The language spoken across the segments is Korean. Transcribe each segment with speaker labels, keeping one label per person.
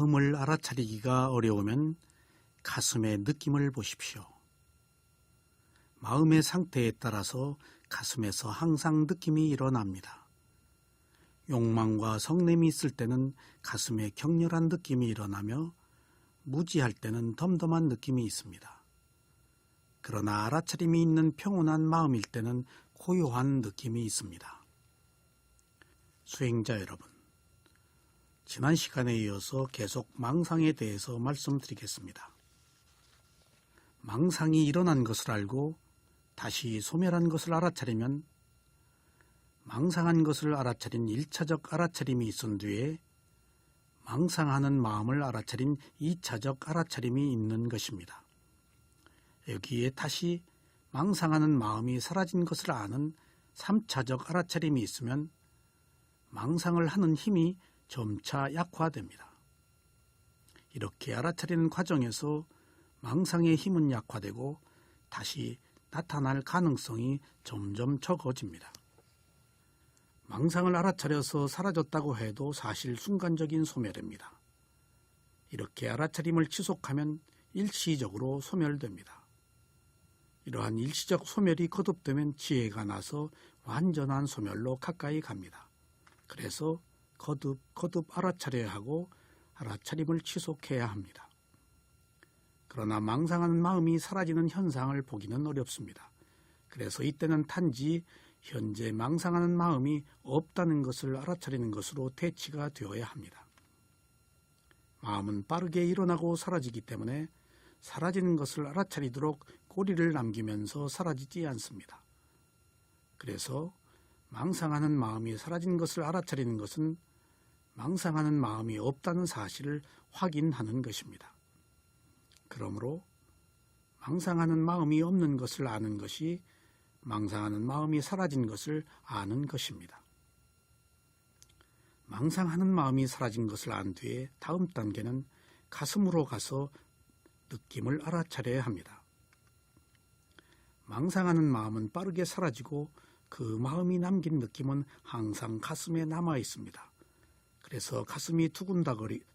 Speaker 1: 마음을 알아차리기가 어려우면 가슴의 느낌을 보십시오. 마음의 상태에 따라서 가슴에서 항상 느낌이 일어납니다. 욕망과 성냄이 있을 때는 가슴에 격렬한 느낌이 일어나며 무지할 때는 덤덤한 느낌이 있습니다. 그러나 알아차림이 있는 평온한 마음일 때는 고요한 느낌이 있습니다. 수행자 여러분, 지난 시간에 이어서 계속 망상에 대해서 말씀드리겠습니다. 망상이 일어난 것을 알고 다시 소멸한 것을 알아차리면 망상한 것을 알아차린 1차적 알아차림이 있은 뒤에 망상하는 마음을 알아차린 2차적 알아차림이 있는 것입니다. 여기에 다시 망상하는 마음이 사라진 것을 아는 3차적 알아차림이 있으면 망상을 하는 힘이 점차 약화됩니다. 이렇게 알아차리는 과정에서 망상의 힘은 약화되고 다시 나타날 가능성이 점점 적어집니다. 망상을 알아차려서 사라졌다고 해도 사실 순간적인 소멸입니다. 이렇게 알아차림을 지속하면 일시적으로 소멸됩니다. 이러한 일시적 소멸이 거듭되면 지혜가 나서 완전한 소멸로 가까이 갑니다. 그래서 거듭 알아차려야 하고 알아차림을 지속해야 합니다. 그러나 망상하는 마음이 사라지는 현상을 보기는 어렵습니다. 그래서 이때는 단지 현재 망상하는 마음이 없다는 것을 알아차리는 것으로 대치가 되어야 합니다. 마음은 빠르게 일어나고 사라지기 때문에 사라지는 것을 알아차리도록 꼬리를 남기면서 사라지지 않습니다. 그래서 망상하는 마음이 사라진 것을 알아차리는 것은 망상하는 마음이 없다는 사실을 확인하는 것입니다. 그러므로 망상하는 마음이 없는 것을 아는 것이 망상하는 마음이 사라진 것을 아는 것입니다. 망상하는 마음이 사라진 것을 안 뒤에 다음 단계는 가슴으로 가서 느낌을 알아차려야 합니다. 망상하는 마음은 빠르게 사라지고 그 마음이 남긴 느낌은 항상 가슴에 남아 있습니다. 그래서 가슴이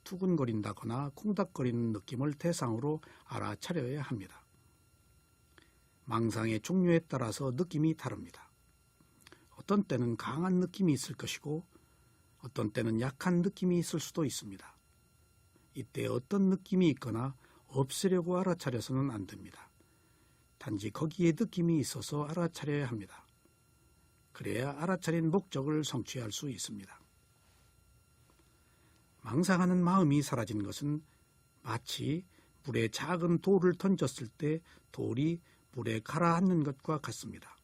Speaker 1: 두근거린다거나 콩닥거리는 느낌을 대상으로 알아차려야 합니다. 망상의 종류에 따라서 느낌이 다릅니다. 어떤 때는 강한 느낌이 있을 것이고 어떤 때는 약한 느낌이 있을 수도 있습니다. 이때 어떤 느낌이 있거나 없애려고 알아차려서는 안 됩니다. 단지 거기에 느낌이 있어서 알아차려야 합니다. 그래야 알아차린 목적을 성취할 수 있습니다. 망상하는 마음이 사라진 것은 마치 물에 작은 돌을 던졌을 때 돌이 물에 가라앉는 것과 같습니다.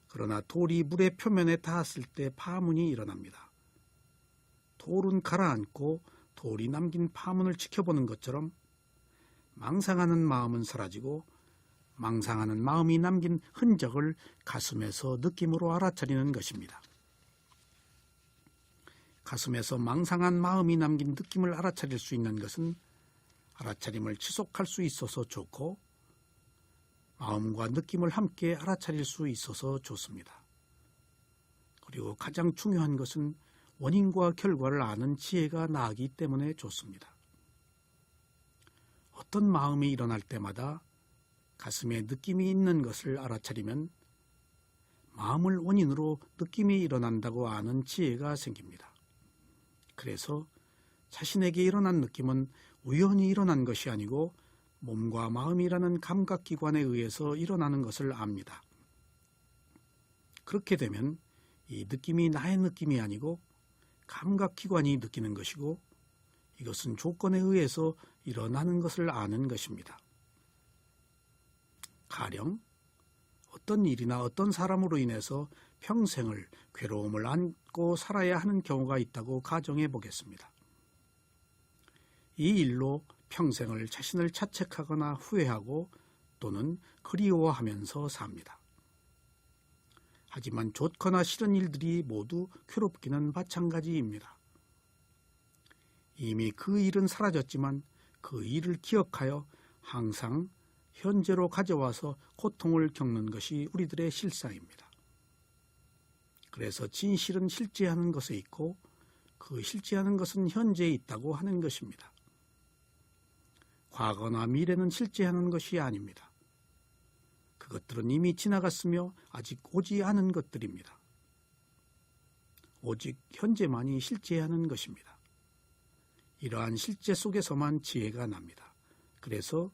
Speaker 1: 그러나 돌이 물의 표면에 닿았을 때 파문이 일어납니다. 돌은 가라앉고 돌이 남긴 파문을 지켜보는 것처럼 망상하는 마음은 사라지고 망상하는 마음이 남긴 흔적을 가슴에서 느낌으로 알아차리는 것입니다. 가슴에서 망상한 마음이 남긴 느낌을 알아차릴 수 있는 것은 알아차림을 지속할 수 있어서 좋고 마음과 느낌을 함께 알아차릴 수 있어서 좋습니다. 그리고 가장 중요한 것은 원인과 결과를 아는 지혜가 나기 때문에 좋습니다. 어떤 마음이 일어날 때마다 가슴에 느낌이 있는 것을 알아차리면 마음을 원인으로 느낌이 일어난다고 아는 지혜가 생깁니다. 그래서 자신에게 일어난 느낌은 우연히 일어난 것이 아니고 몸과 마음이라는 감각기관에 의해서 일어나는 것을 압니다. 그렇게 되면 이 느낌이 나의 느낌이 아니고 감각기관이 느끼는 것이고 이것은 조건에 의해서 일어나는 것을 아는 것입니다. 가령 어떤 일이나 어떤 사람으로 인해서 평생을 괴로움을 안고 살아야 하는 경우가 있다고 가정해 보겠습니다. 이 일로 평생을 자신을 자책하거나 후회하고 또는 그리워하면서 삽니다. 하지만 좋거나 싫은 일들이 모두 괴롭기는 마찬가지입니다. 이미 그 일은 사라졌지만 그 일을 기억하여 항상 현재로 가져와서 고통을 겪는 것이 우리들의 실상입니다. 그래서 진실은 실제하는 것에 있고 그 실제하는 것은 현재에 있다고 하는 것입니다. 과거나 미래는 실제하는 것이 아닙니다. 그것들은 이미 지나갔으며 아직 오지 않은 것들입니다. 오직 현재만이 실제하는 것입니다. 이러한 실제 속에서만 지혜가 납니다. 그래서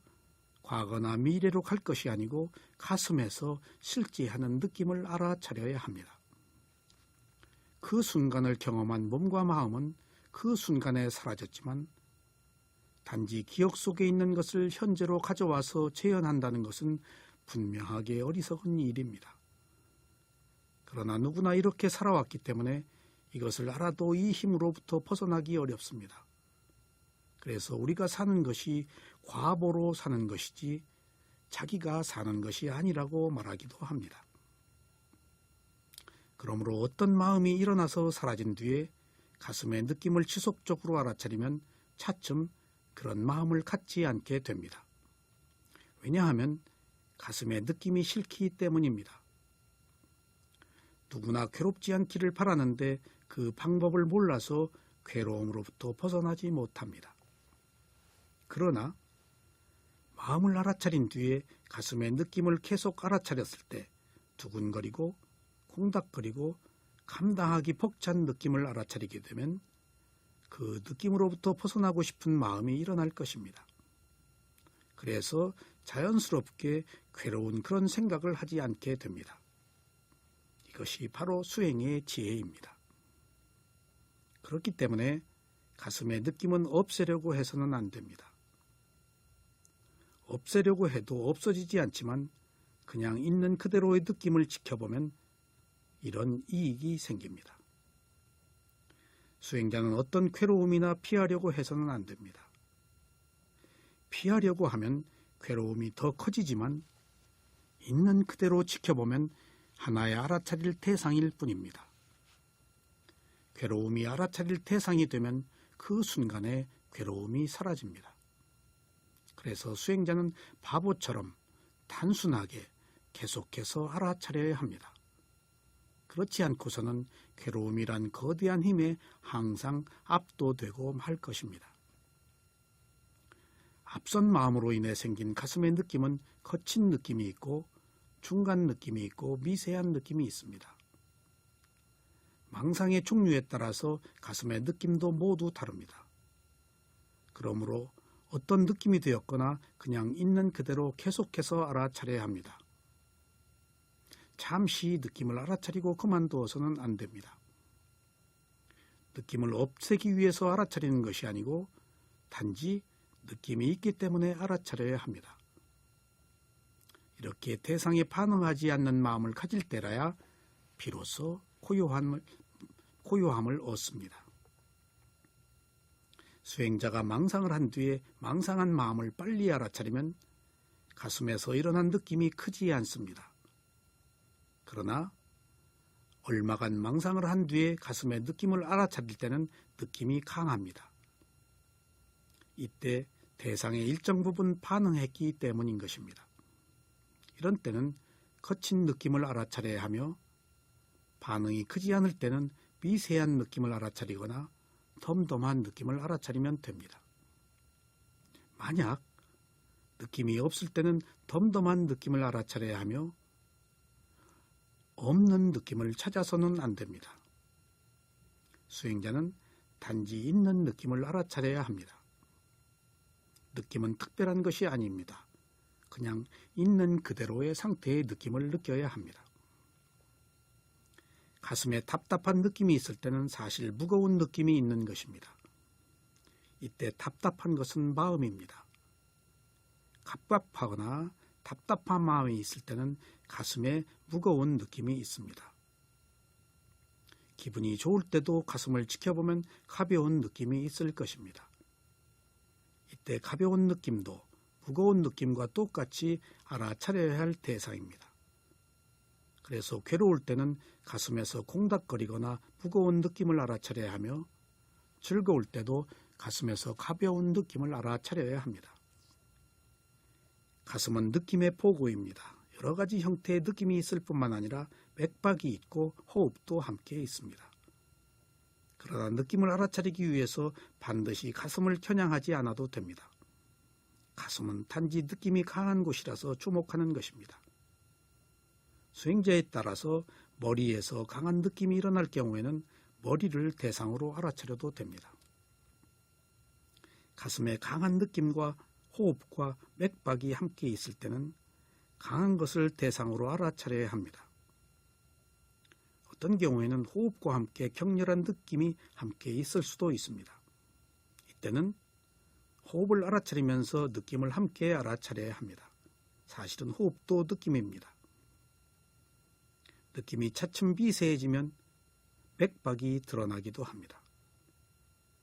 Speaker 1: 과거나 미래로 갈 것이 아니고 가슴에서 실제하는 느낌을 알아차려야 합니다. 그 순간을 경험한 몸과 마음은 그 순간에 사라졌지만 단지 기억 속에 있는 것을 현재로 가져와서 재현한다는 것은 분명하게 어리석은 일입니다. 그러나 누구나 이렇게 살아왔기 때문에 이것을 알아도 이 힘으로부터 벗어나기 어렵습니다. 그래서 우리가 사는 것이 과보로 사는 것이지 자기가 사는 것이 아니라고 말하기도 합니다. 그러므로 어떤 마음이 일어나서 사라진 뒤에 가슴의 느낌을 지속적으로 알아차리면 차츰 그런 마음을 갖지 않게 됩니다. 왜냐하면 가슴의 느낌이 싫기 때문입니다. 누구나 괴롭지 않기를 바라는데 그 방법을 몰라서 괴로움으로부터 벗어나지 못합니다. 그러나 마음을 알아차린 뒤에 가슴의 느낌을 계속 알아차렸을 때 두근거리고 콩닥거리고 감당하기 벅찬 느낌을 알아차리게 되면 그 느낌으로부터 벗어나고 싶은 마음이 일어날 것입니다. 그래서 자연스럽게 괴로운 그런 생각을 하지 않게 됩니다. 이것이 바로 수행의 지혜입니다. 그렇기 때문에 가슴의 느낌은 없애려고 해서는 안 됩니다. 없애려고 해도 없어지지 않지만 그냥 있는 그대로의 느낌을 지켜보면 이런 이익이 생깁니다. 수행자는 어떤 괴로움이나 피하려고 해서는 안 됩니다. 피하려고 하면 괴로움이 더 커지지만 있는 그대로 지켜보면 하나의 알아차릴 대상일 뿐입니다. 괴로움이 알아차릴 대상이 되면 그 순간에 괴로움이 사라집니다. 그래서 수행자는 바보처럼 단순하게 계속해서 알아차려야 합니다. 그렇지 않고서는 괴로움이란 거대한 힘에 항상 압도되고 말 것입니다. 앞선 마음으로 인해 생긴 가슴의 느낌은 거친 느낌이 있고 중간 느낌이 있고 미세한 느낌이 있습니다. 망상의 종류에 따라서 가슴의 느낌도 모두 다릅니다. 그러므로 어떤 느낌이 되었거나 그냥 있는 그대로 계속해서 알아차려야 합니다. 잠시 느낌을 알아차리고 그만두어서는 안 됩니다. 느낌을 없애기 위해서 알아차리는 것이 아니고 단지 느낌이 있기 때문에 알아차려야 합니다. 이렇게 대상에 반응하지 않는 마음을 가질 때라야 비로소 고요함을 얻습니다. 수행자가 망상을 한 뒤에 망상한 마음을 빨리 알아차리면 가슴에서 일어난 느낌이 크지 않습니다. 그러나 얼마간 망상을 한 뒤에 가슴의 느낌을 알아차릴 때는 느낌이 강합니다. 이때 대상의 일정 부분 반응했기 때문인 것입니다. 이런 때는 거친 느낌을 알아차려야 하며 반응이 크지 않을 때는 미세한 느낌을 알아차리거나 덤덤한 느낌을 알아차리면 됩니다. 만약 느낌이 없을 때는 덤덤한 느낌을 알아차려야 하며 없는 느낌을 찾아서는 안 됩니다. 수행자는 단지 있는 느낌을 알아차려야 합니다. 느낌은 특별한 것이 아닙니다. 그냥 있는 그대로의 상태의 느낌을 느껴야 합니다. 가슴에 답답한 느낌이 있을 때는 사실 무거운 느낌이 있는 것입니다. 이때 답답한 것은 마음입니다. 갑갑하거나 답답한 마음이 있을 때는 가슴에 무거운 느낌이 있습니다. 기분이 좋을 때도 가슴을 지켜보면 가벼운 느낌이 있을 것입니다. 이때 가벼운 느낌도 무거운 느낌과 똑같이 알아차려야 할 대상입니다. 그래서 괴로울 때는 가슴에서 콩닥거리거나 무거운 느낌을 알아차려야 하며 즐거울 때도 가슴에서 가벼운 느낌을 알아차려야 합니다. 가슴은 느낌의 포구입니다. 여러 가지 형태의 느낌이 있을 뿐만 아니라 맥박이 있고 호흡도 함께 있습니다. 그러나 느낌을 알아차리기 위해서 반드시 가슴을 겨냥하지 않아도 됩니다. 가슴은 단지 느낌이 강한 곳이라서 주목하는 것입니다. 수행자에 따라서 머리에서 강한 느낌이 일어날 경우에는 머리를 대상으로 알아차려도 됩니다. 가슴에 강한 느낌과 호흡과 맥박이 함께 있을 때는 강한 것을 대상으로 알아차려야 합니다. 어떤 경우에는 호흡과 함께 격렬한 느낌이 함께 있을 수도 있습니다. 이때는 호흡을 알아차리면서 느낌을 함께 알아차려야 합니다. 사실은 호흡도 느낌입니다. 느낌이 차츰 미세해지면 맥박이 드러나기도 합니다.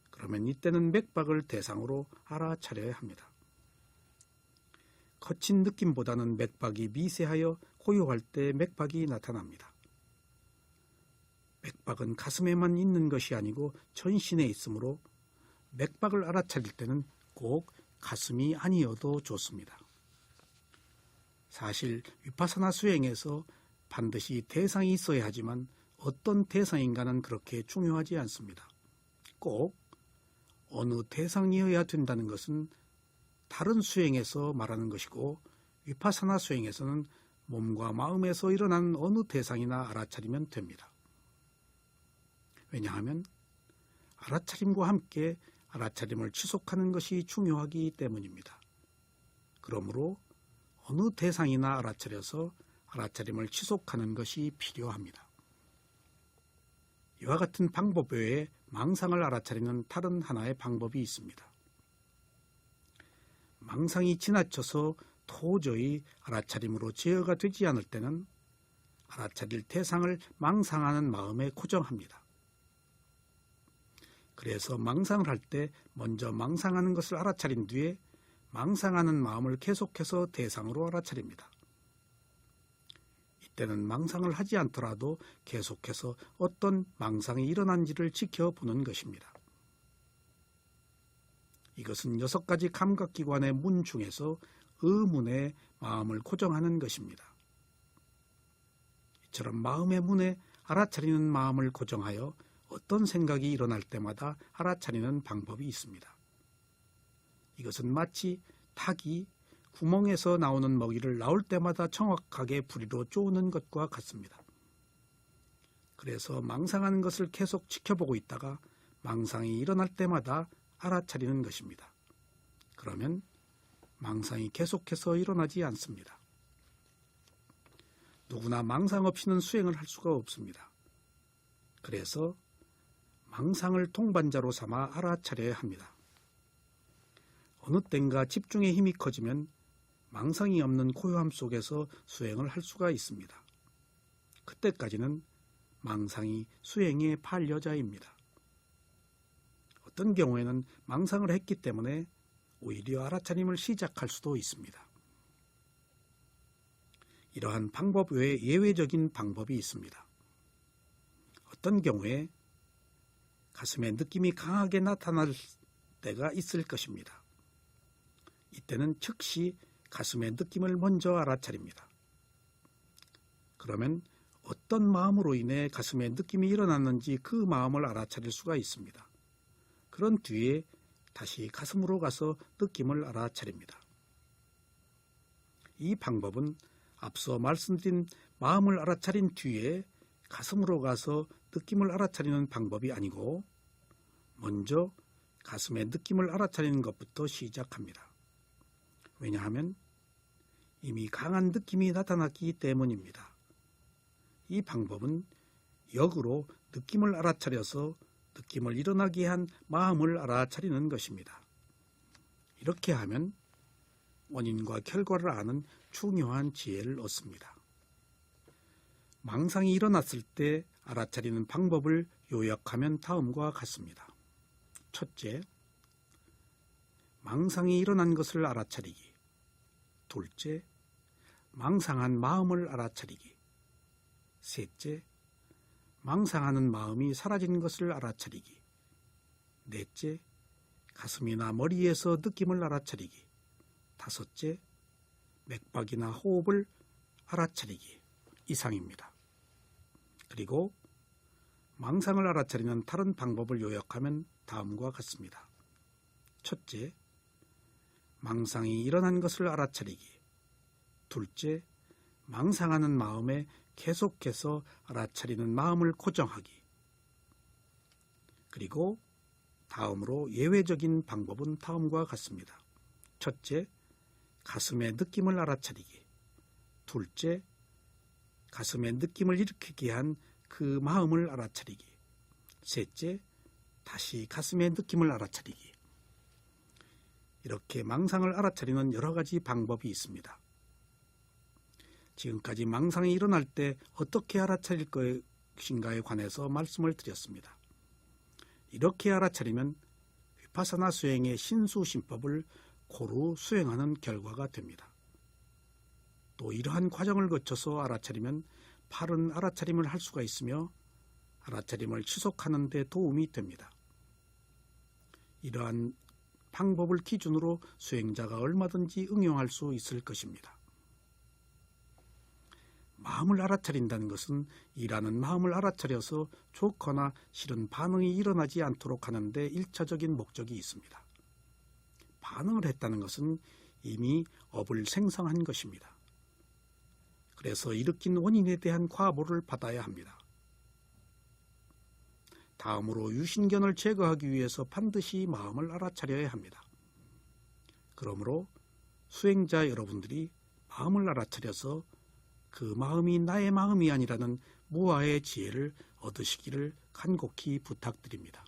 Speaker 1: 그러면 이때는 맥박을 대상으로 알아차려야 합니다. 거친 느낌보다는 맥박이 미세하여 고요할 때 맥박이 나타납니다. 맥박은 가슴에만 있는 것이 아니고 전신에 있으므로 맥박을 알아차릴 때는 꼭 가슴이 아니어도 좋습니다. 사실 위파사나 수행에서 반드시 대상이 있어야 하지만 어떤 대상인가는 그렇게 중요하지 않습니다. 꼭 어느 대상이어야 된다는 것은 다른 수행에서 말하는 것이고 위파사나 수행에서는 몸과 마음에서 일어나는 어느 대상이나 알아차리면 됩니다. 왜냐하면 알아차림과 함께 알아차림을 지속하는 것이 중요하기 때문입니다. 그러므로 어느 대상이나 알아차려서 알아차림을 지속하는 것이 필요합니다. 이와 같은 방법 외에 망상을 알아차리는 다른 하나의 방법이 있습니다. 망상이 지나쳐서 도저히 알아차림으로 제어가 되지 않을 때는 알아차릴 대상을 망상하는 마음에 고정합니다. 그래서 망상을 할 때 먼저 망상하는 것을 알아차린 뒤에 망상하는 마음을 계속해서 대상으로 알아차립니다. 이때는 망상을 하지 않더라도 계속해서 어떤 망상이 일어난지를 지켜보는 것입니다. 이것은 6가지 감각기관의 문 중에서 의문에 마음을 고정하는 것입니다. 이처럼 마음의 문에 알아차리는 마음을 고정하여 어떤 생각이 일어날 때마다 알아차리는 방법이 있습니다. 이것은 마치 닭이 구멍에서 나오는 먹이를 나올 때마다 정확하게 부리로 쪼는 것과 같습니다. 그래서 망상하는 것을 계속 지켜보고 있다가 망상이 일어날 때마다 알아차리는 것입니다. 그러면 망상이 계속해서 일어나지 않습니다. 누구나 망상 없이는 수행을 할 수가 없습니다. 그래서 망상을 동반자로 삼아 알아차려야 합니다. 어느 땐가 집중의 힘이 커지면 망상이 없는 고요함 속에서 수행을 할 수가 있습니다. 그때까지는 망상이 수행의 반려자입니다. 어떤 경우에는 망상을 했기 때문에 오히려 알아차림을 시작할 수도 있습니다. 이러한 방법 외에 예외적인 방법이 있습니다. 어떤 경우에 가슴에 느낌이 강하게 나타날 때가 있을 것입니다. 이때는 즉시 가슴의 느낌을 먼저 알아차립니다. 그러면 어떤 마음으로 인해 가슴에 느낌이 일어났는지 그 마음을 알아차릴 수가 있습니다. 그런 뒤에 다시 가슴으로 가서 느낌을 알아차립니다. 이 방법은 앞서 말씀드린 마음을 알아차린 뒤에 가슴으로 가서 느낌을 알아차리는 방법이 아니고 먼저 가슴의 느낌을 알아차리는 것부터 시작합니다. 왜냐하면 이미 강한 느낌이 나타났기 때문입니다. 이 방법은 역으로 느낌을 알아차려서 느낌을 일어나게 한 마음을 알아차리는 것입니다. 이렇게 하면 원인과 결과를 아는 중요한 지혜를 얻습니다. 망상이 일어났을 때 알아차리는 방법을 요약하면 다음과 같습니다. 첫째, 망상이 일어난 것을 알아차리기. 둘째, 망상한 마음을 알아차리기. 셋째, 망상하는 마음이 사라진 것을 알아차리기. 넷째, 가슴이나 머리에서 느낌을 알아차리기. 다섯째, 맥박이나 호흡을 알아차리기. 이상입니다. 그리고 망상을 알아차리는 다른 방법을 요약하면 다음과 같습니다. 첫째, 망상이 일어난 것을 알아차리기. 둘째, 망상하는 마음에 계속해서 알아차리는 마음을 고정하기. 그리고 다음으로 예외적인 방법은 다음과 같습니다. 첫째, 가슴의 느낌을 알아차리기. 둘째, 가슴의 느낌을 일으키게 한 그 마음을 알아차리기. 셋째, 다시 가슴의 느낌을 알아차리기. 이렇게 망상을 알아차리는 여러 가지 방법이 있습니다. 지금까지 망상이 일어날 때 어떻게 알아차릴 것인가에 관해서 말씀을 드렸습니다. 이렇게 알아차리면 위파사나 수행의 신수심법을 고루 수행하는 결과가 됩니다. 또 이러한 과정을 거쳐서 알아차리면 바른 알아차림을 할 수가 있으며 알아차림을 지속하는 데 도움이 됩니다. 이러한 방법을 기준으로 수행자가 얼마든지 응용할 수 있을 것입니다. 마음을 알아차린다는 것은 일하는 마음을 알아차려서 좋거나 싫은 반응이 일어나지 않도록 하는 데 일차적인 목적이 있습니다. 반응을 했다는 것은 이미 업을 생성한 것입니다. 그래서 일으킨 원인에 대한 과보를 받아야 합니다. 다음으로 유신견을 제거하기 위해서 반드시 마음을 알아차려야 합니다. 그러므로 수행자 여러분들이 마음을 알아차려서 그 마음이 나의 마음이 아니라는 무아의 지혜를 얻으시기를 간곡히 부탁드립니다.